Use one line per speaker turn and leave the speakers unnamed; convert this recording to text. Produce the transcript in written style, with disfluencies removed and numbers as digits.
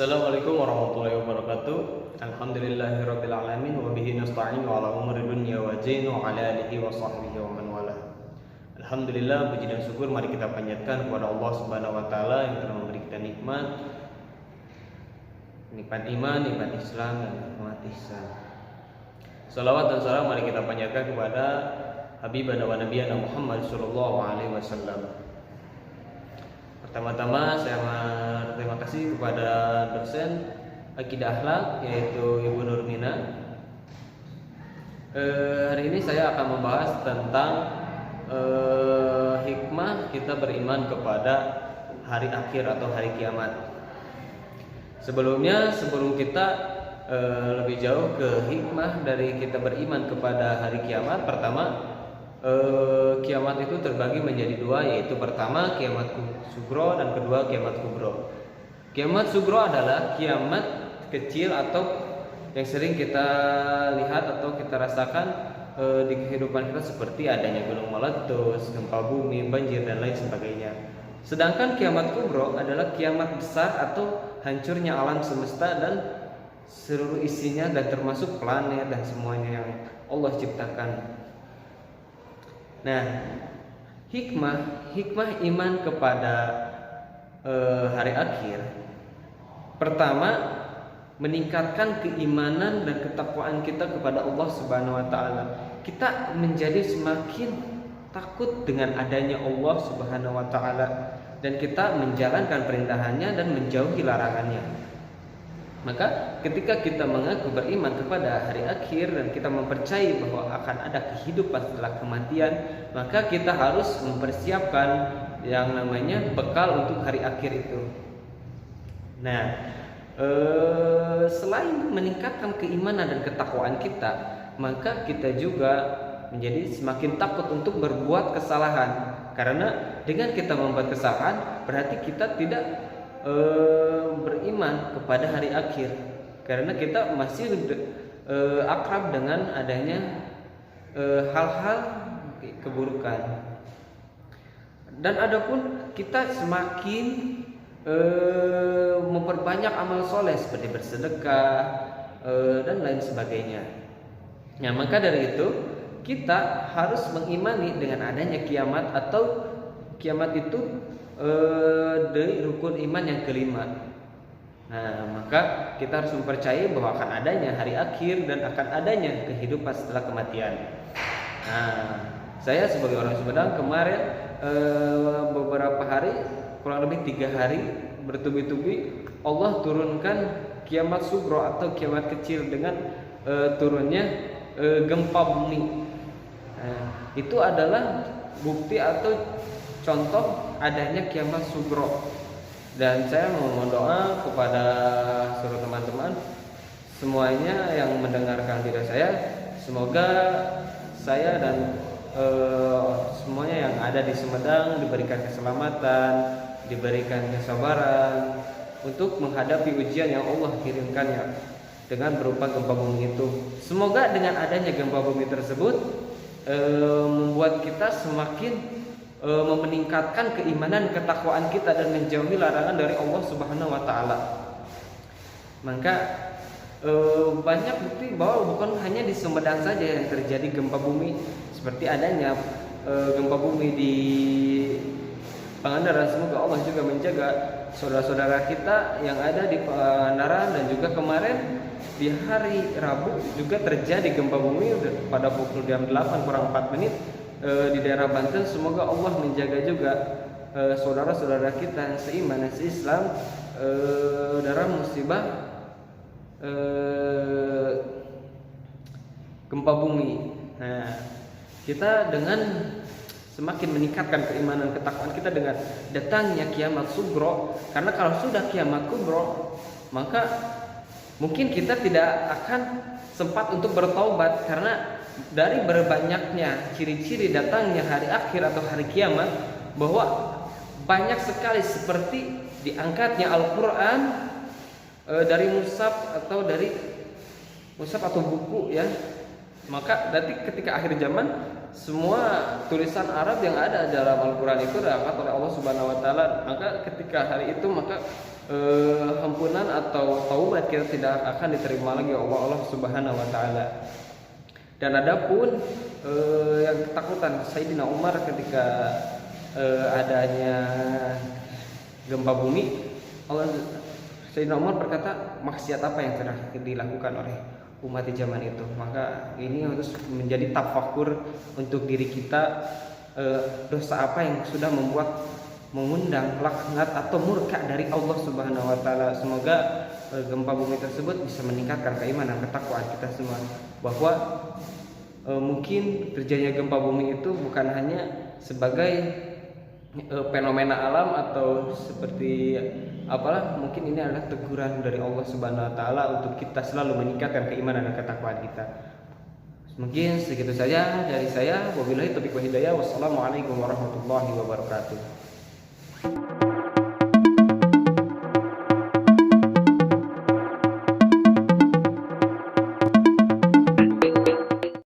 Assalamualaikum warahmatullahi wabarakatuh. Alhamdulillahirabbil alamin wa bihi nasta'in wa ala umuri dunya wa din wa ala alihi wa sahbihi wa man wala. Alhamdulillah, puji dan syukur mari kita panjatkan kepada Allah Subhanahu wa taala yang telah memberi kita nikmat iman, nikmat Islam dan nikmat ihsan. Salawat dan salam mari kita panjatkan kepada Habibana wa Nabiyana Muhammad sallallahu alaihi wasallam. Pertama-tama saya berterima kasih kepada dosen Akidah Akhlak yaitu Ibu Nurmina. Hari ini saya akan membahas tentang hikmah kita beriman kepada hari akhir atau hari kiamat. Sebelum kita lebih jauh ke hikmah dari kita beriman kepada hari kiamat, pertama kiamat itu terbagi menjadi dua, yaitu pertama kiamat sugro dan kedua kiamat kubro. Kiamat sugro adalah kiamat kecil atau yang sering kita lihat atau kita rasakan di kehidupan kita, seperti adanya gunung meletus, gempa bumi, banjir dan lain sebagainya. Sedangkan kiamat kubro adalah kiamat besar atau hancurnya alam semesta dan seluruh isinya, dan termasuk planet dan semuanya yang Allah ciptakan. Nah, hikmah iman kepada hari akhir, pertama meningkatkan keimanan dan ketakwaan kita kepada Allah Subhanahu wa taala. Kita menjadi semakin takut dengan adanya Allah Subhanahu wa taala dan kita menjalankan perintahannya dan menjauhi larangannya. Maka ketika kita mengaku beriman kepada hari akhir dan kita mempercayai bahwa akan ada kehidupan setelah kematian, maka kita harus mempersiapkan yang namanya bekal untuk hari akhir itu. Nah, selain meningkatkan keimanan dan ketakwaan kita, maka kita juga menjadi semakin takut untuk berbuat kesalahan. Karena dengan kita membuat kesalahan, berarti kita tidak beriman kepada hari akhir, karena kita masih akrab dengan adanya hal-hal keburukan. Dan adapun kita semakin memperbanyak amal soleh seperti bersedekah dan lain sebagainya. Nah, maka dari itu kita harus mengimani dengan adanya kiamat, atau kiamat itu dari rukun iman yang kelima. Nah, maka kita harus mempercayai bahwa akan adanya hari akhir dan akan adanya kehidupan setelah kematian. Nah, saya sebagai orang Sumedang kemarin beberapa hari, kurang lebih 3 hari bertubi-tubi, Allah turunkan kiamat sugro atau kiamat kecil dengan turunnya gempa bumi. Nah, itu adalah bukti atau contoh adanya kiamat sugro. Dan saya memohon doa kepada seluruh teman-teman semuanya yang mendengarkan video saya, semoga saya dan semuanya yang ada di Sumedang diberikan keselamatan, diberikan kesabaran untuk menghadapi ujian yang Allah kirimkannya dengan berupa gempa bumi itu. Semoga dengan adanya gempa bumi tersebut membuat kita semakin meningkatkan keimanan, ketakwaan kita dan menjauhi larangan dari Allah Subhanahu wa taala. Maka banyak bukti bahwa bukan hanya di Sumedang saja yang terjadi gempa bumi, seperti adanya gempa bumi di Pangandaran. Semoga Allah juga menjaga saudara-saudara kita yang ada di Pangandaran. Dan juga kemarin di hari Rabu juga terjadi gempa bumi pada pukul jam 8 kurang 4 menit di daerah Banten. Semoga Allah menjaga juga saudara-saudara kita yang seiman dan seislam dalam musibah gempa bumi. Nah, kita dengan semakin meningkatkan keimanan ketakwaan kita dengan datangnya kiamat sugro, karena kalau sudah kiamat kubro, maka mungkin kita tidak akan sempat untuk bertaubat, karena dari berbanyaknya ciri-ciri datangnya hari akhir atau hari kiamat, bahwa banyak sekali seperti diangkatnya Al-Quran dari mushaf atau buku ya. Maka nanti ketika akhir zaman, semua tulisan Arab yang ada dalam Al-Quran itu diangkat oleh Allah Subhanahu wa taala. Maka ketika hari itu, maka ampunan atau taubat kita tidak akan diterima lagi oleh Allah Subhanahu wa taala. Dan adapun yang ketakutan Sayyidina Umar ketika adanya gempa bumi, Sayyidina Umar berkata, maksiat apa yang telah dilakukan oleh umat di zaman itu. Maka ini harus menjadi tafakur untuk diri kita, dosa apa yang sudah membuat mengundang laknat atau murka dari Allah Subhanahu wa taala. Semoga gempa bumi tersebut bisa meningkatkan keimanan ketakwaan kita semua, bahwa mungkin terjadinya gempa bumi itu bukan hanya sebagai fenomena alam atau seperti apalah, mungkin ini adalah teguran dari Allah Subhanahu wa taala untuk kita selalu meningkatkan keimanan dan ketakwaan kita. Mungkin segitu saja dari saya. Wabillahi taufiq wal hidayah. Wassalamualaikum warahmatullahi wabarakatuh.